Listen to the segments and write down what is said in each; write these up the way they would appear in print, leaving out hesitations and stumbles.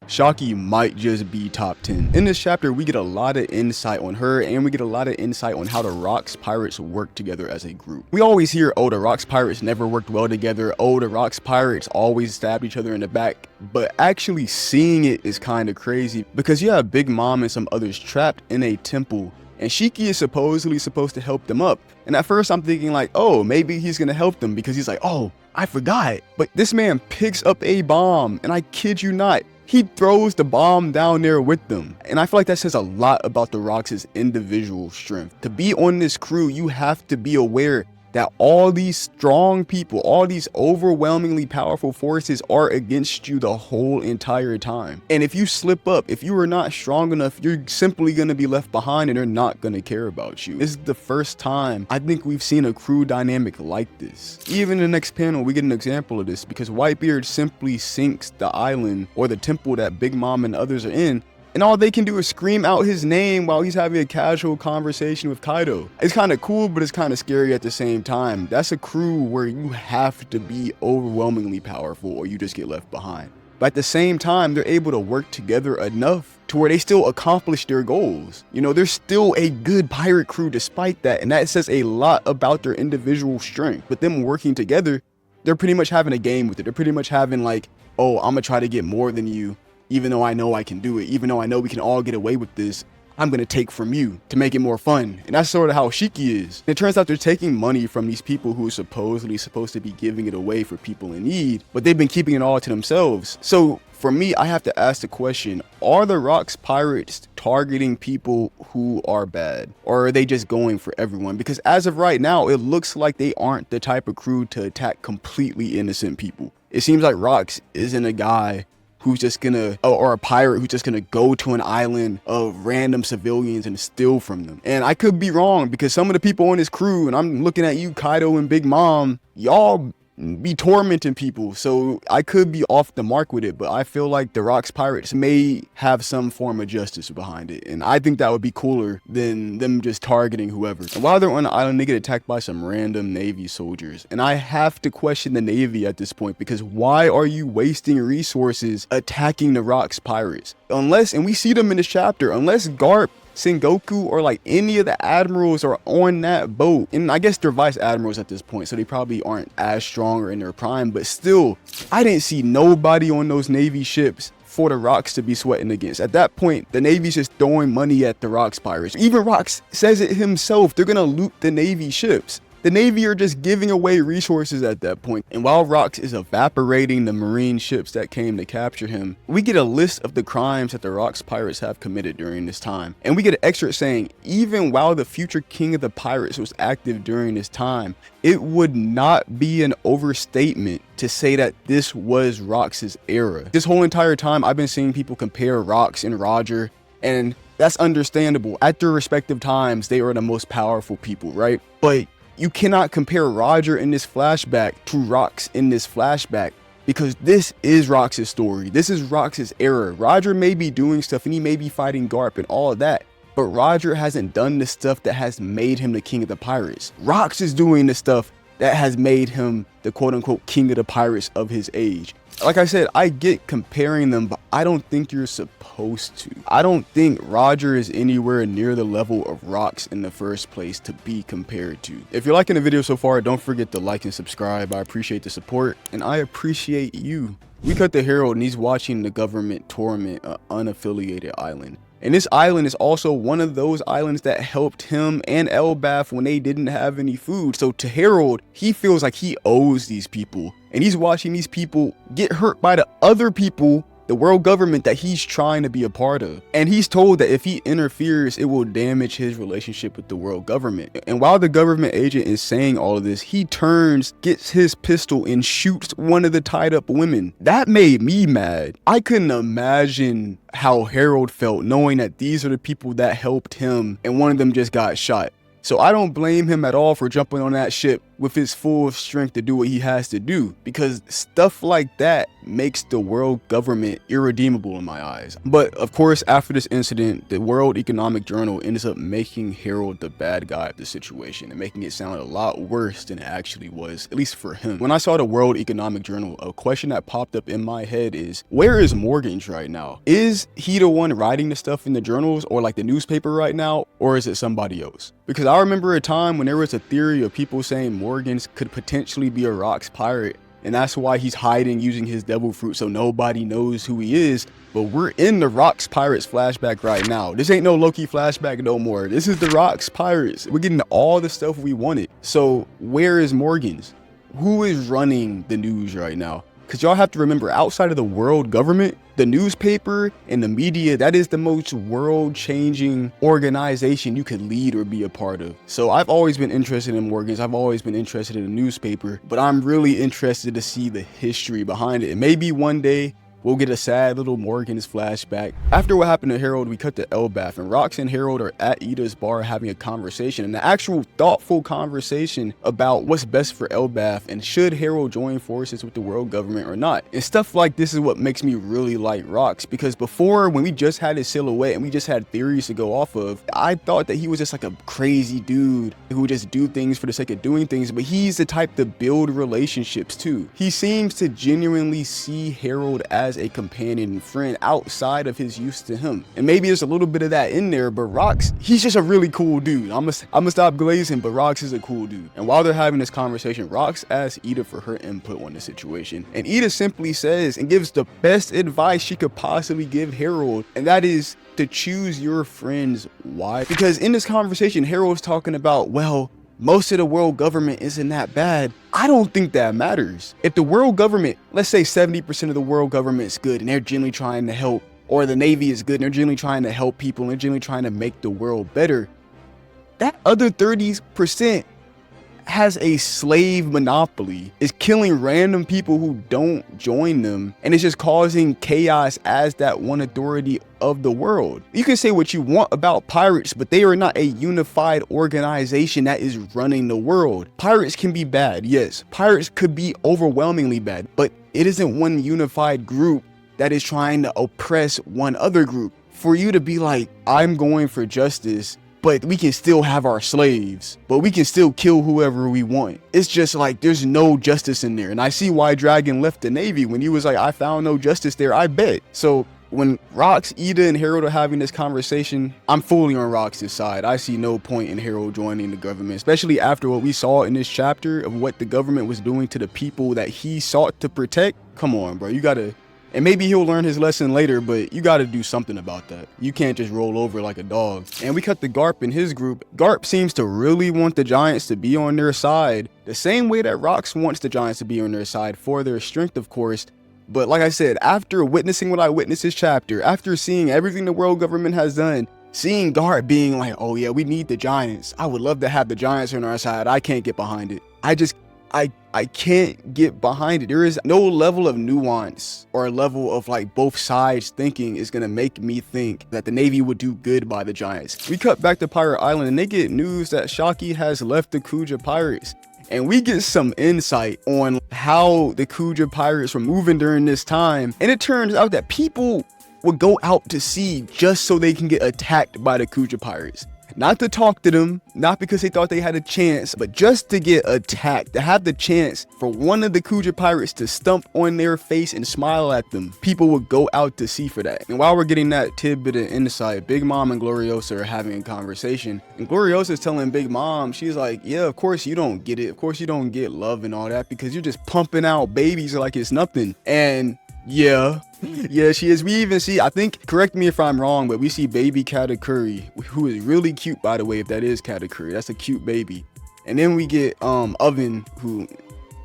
Shakky might just be top 10. In this chapter, we get a lot of insight on her, and we get a lot of insight on how the Rocks pirates work together as a group. We always hear, oh, the Rocks pirates never worked well together, oh, the Rocks pirates always stabbed each other in the back, but actually seeing it is kind of crazy, because you have Big Mom and some others trapped in a temple, and Shakky is supposedly supposed to help them up. And at first I'm thinking like, oh, maybe he's gonna help them because he's like, oh, I forgot. But this man picks up a bomb, and I kid you not, he throws the bomb down there with them. And I feel like that says a lot about the Rocks' individual strength. To be on this crew, you have to be aware that all these strong people, all these overwhelmingly powerful forces are against you the whole entire time. And if you slip up, if you are not strong enough, you're simply going to be left behind and they're not going to care about you. This is the first time I think we've seen a crew dynamic like this. Even in the next panel, we get an example of this because Whitebeard simply sinks the island or the temple that Big Mom and others are in, and all they can do is scream out his name while he's having a casual conversation with Kaido. It's kind of cool, but it's kind of scary at the same time. That's a crew where you have to be overwhelmingly powerful or you just get left behind. But at the same time, they're able to work together enough to where they still accomplish their goals. You know, they're still a good pirate crew despite that, and that says a lot about their individual strength. But them working together, they're pretty much having a game with it. They're pretty much having like, oh, I'm gonna try to get more than you. Even though I know I can do it, even though I know we can all get away with this, I'm gonna take from you to make it more fun. And that's sort of how Shakky is. And it turns out they're taking money from these people who are supposedly supposed to be giving it away for people in need, but they've been keeping it all to themselves. So for me, I have to ask the question, are the Rocks pirates targeting people who are bad? Or are they just going for everyone? Because as of right now, it looks like they aren't the type of crew to attack completely innocent people. It seems like Rocks isn't a guy who's just gonna, or a pirate who's just gonna go to an island of random civilians and steal from them. And I could be wrong because some of the people on this crew, and I'm looking at you, Kaido and Big Mom, y'all be tormenting people, so I could be off the mark with it, but I feel like the Rocks pirates may have some form of justice behind it, and I think that would be cooler than them just targeting whoever. And while they're on the island, they get attacked by some random Navy soldiers, and I have to question the Navy at this point, because why are you wasting resources attacking the Rocks pirates? Unless, and we see them in this chapter, unless Garp, Sengoku, or like any of the admirals are on that boat, and I guess they're vice admirals at this point, so they probably aren't as strong or in their prime, but still, I didn't see nobody on those Navy ships for the Rocks to be sweating against. At that point, the Navy's just throwing money at the Rocks pirates. Even Rocks says it himself, they're gonna loot the Navy ships. The Navy are just giving away resources at that point. And while Rocks is evaporating the Marine ships that came to capture him, we get a list of the crimes that the Rocks pirates have committed during this time. And we get an excerpt saying, even while the future king of the pirates was active during this time, it would not be an overstatement to say that this was Rocks' era. This whole entire time, I've been seeing people compare Rocks and Roger, and that's understandable. At their respective times, they are the most powerful people, right? But you cannot compare Roger in this flashback to Rocks in this flashback, because this is Rocks' story. This is Rocks' era. Roger may be doing stuff and he may be fighting Garp and all of that, but Roger hasn't done the stuff that has made him the king of the pirates. Rocks is doing the stuff that has made him the quote-unquote king of the pirates of his age. Like I said, I get comparing them, but I don't think you're supposed to. I don't think Roger is anywhere near the level of Rocks in the first place to be compared to. If you're liking the video so far, don't forget to like and subscribe. I appreciate the support, and I appreciate you. We cut to Harald, and he's watching the government torment an unaffiliated island. And this island is also one of those islands that helped him and Elbaf when they didn't have any food. So to Harald, he feels like he owes these people. And he's watching these people get hurt by the other people, the world government that he's trying to be a part of. And he's told that if he interferes, it will damage his relationship with the world government. And while the government agent is saying all of this, he turns, gets his pistol, and shoots one of the tied up women. That made me mad. I couldn't imagine how Harald felt knowing that these are the people that helped him and one of them just got shot. So I don't blame him at all for jumping on that ship with his full strength to do what he has to do, because stuff like that makes the world government irredeemable in my eyes. But of course, after this incident, the World Economic Journal ends up making Harald the bad guy of the situation and making it sound a lot worse than it actually was, at least for him. When I saw the World Economic Journal, a question that popped up in my head is, where is Morgans right now? Is he the one writing the stuff in the journals or like the newspaper right now, or is it somebody else? Because I remember a time when there was a theory of people saying Morgans could potentially be a Rocks pirate, and that's why he's hiding using his devil fruit so nobody knows who he is. But we're in the Rocks Pirates flashback right now. This ain't no Loki flashback no more. This is the Rocks Pirates. We're getting all the stuff we wanted. So where is Morgans? Who is running the news right now? Because y'all have to remember, outside of the world government, the newspaper and the media, that is the most world-changing organization you could lead or be a part of. So I've always been interested in Morgans. I've always been interested in the newspaper, but I'm really interested to see the history behind it. And maybe one day we'll get a sad little Morgans flashback. After what happened to Harald, we cut to Elbaf, and Rox and Harald are at Ida's bar having a conversation, an actual thoughtful conversation about what's best for Elbaf and should Harald join forces with the world government or not. And stuff like this is what makes me really like Rox, because before, when we just had his silhouette and we just had theories to go off of, I thought that he was just like a crazy dude who would just do things for the sake of doing things, but he's the type to build relationships too. He seems to genuinely see Harald as a companion and friend outside of his use to him. And maybe there's a little bit of that in there, but Rox, he's just a really cool dude. I'm gonna stop glazing, but Rox is a cool dude. And while they're having this conversation, Rox asks Ida for her input on the situation. And Ida simply says and gives the best advice she could possibly give Harald, and that is to choose your friends wisely. Because in this conversation, Harald's talking about, well, most of the world government isn't that bad. I don't think that matters. If the world government, let's say 70% of the world government is good and they're genuinely trying to help, or the Navy is good and they're genuinely trying to help people and they're genuinely trying to make the world better, that other 30% has a slave monopoly, is killing random people who don't join them, and it's just causing chaos as that one authority of the world. You can say what you want about pirates, but they are not a unified organization that is running the world. Pirates can be bad, yes. Pirates could be overwhelmingly bad, but it isn't one unified group that is trying to oppress one other group. For you to be like, I'm going for justice, but we can still have our slaves, but we can still kill whoever we want. It's just like, there's no justice in there. And I see why Dragon left the Navy when he was like, I found no justice there, I bet. So when Rox, Ida, and Harald are having this conversation, I'm fully on Rox's side. I see no point in Harald joining the government, especially after what we saw in this chapter of what the government was doing to the people that he sought to protect. Come on, bro, you gotta. And maybe he'll learn his lesson later, but you gotta do something about that. You can't just roll over like a dog. And we cut to Garp and his group. Garp seems to really want the Giants to be on their side, the same way that Rox wants the Giants to be on their side for their strength, of course. But like I said, after witnessing what I witnessed this chapter, after seeing everything the world government has done, seeing Garp being like, oh yeah, we need the Giants. I would love to have the Giants on our side. I can't get behind it. I can't get behind it. There is no level of nuance or a level of like both sides thinking is gonna make me think that the Navy would do good by the Giants. We cut back to Pirate Island and they get news that Shakky has left the Kuja Pirates. And we get some insight on how the Kuja Pirates were moving during this time. And it turns out that people would go out to sea just so they can get attacked by the Kuja Pirates. Not to talk to them, not because they thought they had a chance, but just to get attacked, to have the chance for one of the Kuja Pirates to stump on their face and smile at them. People would go out to sea for that. And while we're getting that tidbit of insight, Big Mom and Gloriosa are having a conversation. And Gloriosa's telling Big Mom, she's like, yeah, of course you don't get it. Of course you don't get love and all that because you're just pumping out babies like it's nothing. And yeah, she is. We even see, I think, correct me if I'm wrong, but we see baby Katakuri, who is really cute, by the way, if that is Katakuri. That's a cute baby. And then we get Oven, who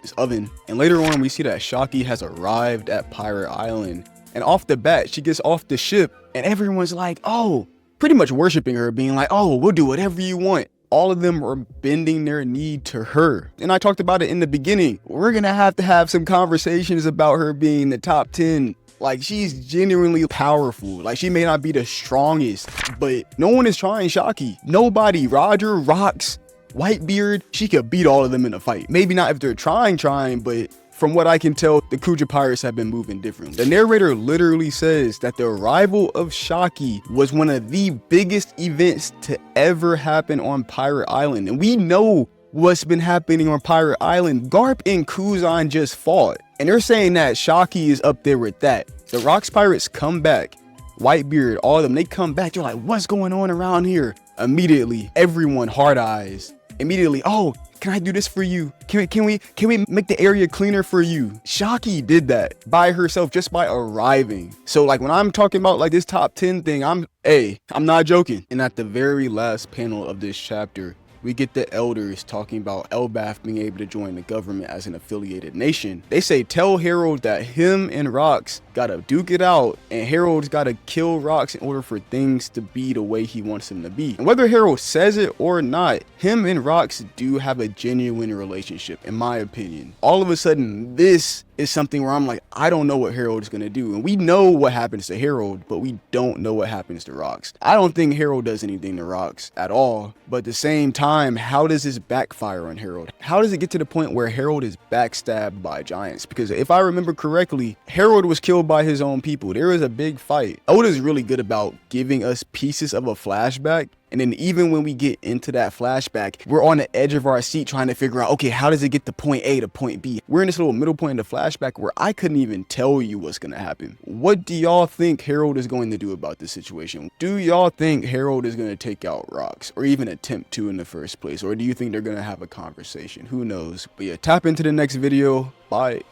is Oven. And later on, we see that Shakky has arrived at Pirate Island. And off the bat, she gets off the ship, and everyone's like, oh, pretty much worshiping her, being like, oh, we'll do whatever you want. All of them are bending their knee to her. And I talked about it in the beginning. We're gonna have to have some conversations about her being the top 10. Like, she's genuinely powerful. Like, she may not be the strongest, but no one is trying Shakky. Nobody. Roger, Rox, Whitebeard, she could beat all of them in a fight. Maybe not if they're trying, but from what I can tell, the Kuja pirates have been moving differently. The narrator literally says that the arrival of Shakky was one of the biggest events to ever happen on Pirate Island. And we know what's been happening on Pirate Island. Garp and Kuzan just fought. And they're saying that Shakky is up there with that. The Rocks pirates come back. Whitebeard, all of them, they come back. They're like, what's going on around here? Immediately, everyone hard eyes. Immediately, oh, can I do this for you? Can we make the area cleaner for you? Shakky did that by herself just by arriving. So like when I'm talking about like this top 10 thing, I'm not joking. And at the very last panel of this chapter, we get the elders talking about Elbaf being able to join the government as an affiliated nation. They say, tell Harald that him and Rox gotta duke it out, and Harald's gotta kill Rox in order for things to be the way he wants them to be. And whether Harald says it or not, him and Rox do have a genuine relationship, in my opinion. All of a sudden, this is something where I'm like, I don't know what Harald is gonna do. And we know what happens to Harald, but we don't know what happens to Rox. I don't think Harald does anything to Rox at all. But at the same time, how does this backfire on Harald? How does it get to the point where Harald is backstabbed by giants? Because if I remember correctly, Harald was killed by his own people. There was a big fight. Oda's really good about giving us pieces of a flashback. And then even when we get into that flashback, we're on the edge of our seat trying to figure out, okay, how does it get to point A to point B? We're in this little middle point of the flashback where I couldn't even tell you what's going to happen. What do y'all think Harald is going to do about this situation? Do y'all think Harald is going to take out Rox, or even attempt to in the first place? Or do you think they're going to have a conversation? Who knows? But yeah, tap into the next video. Bye.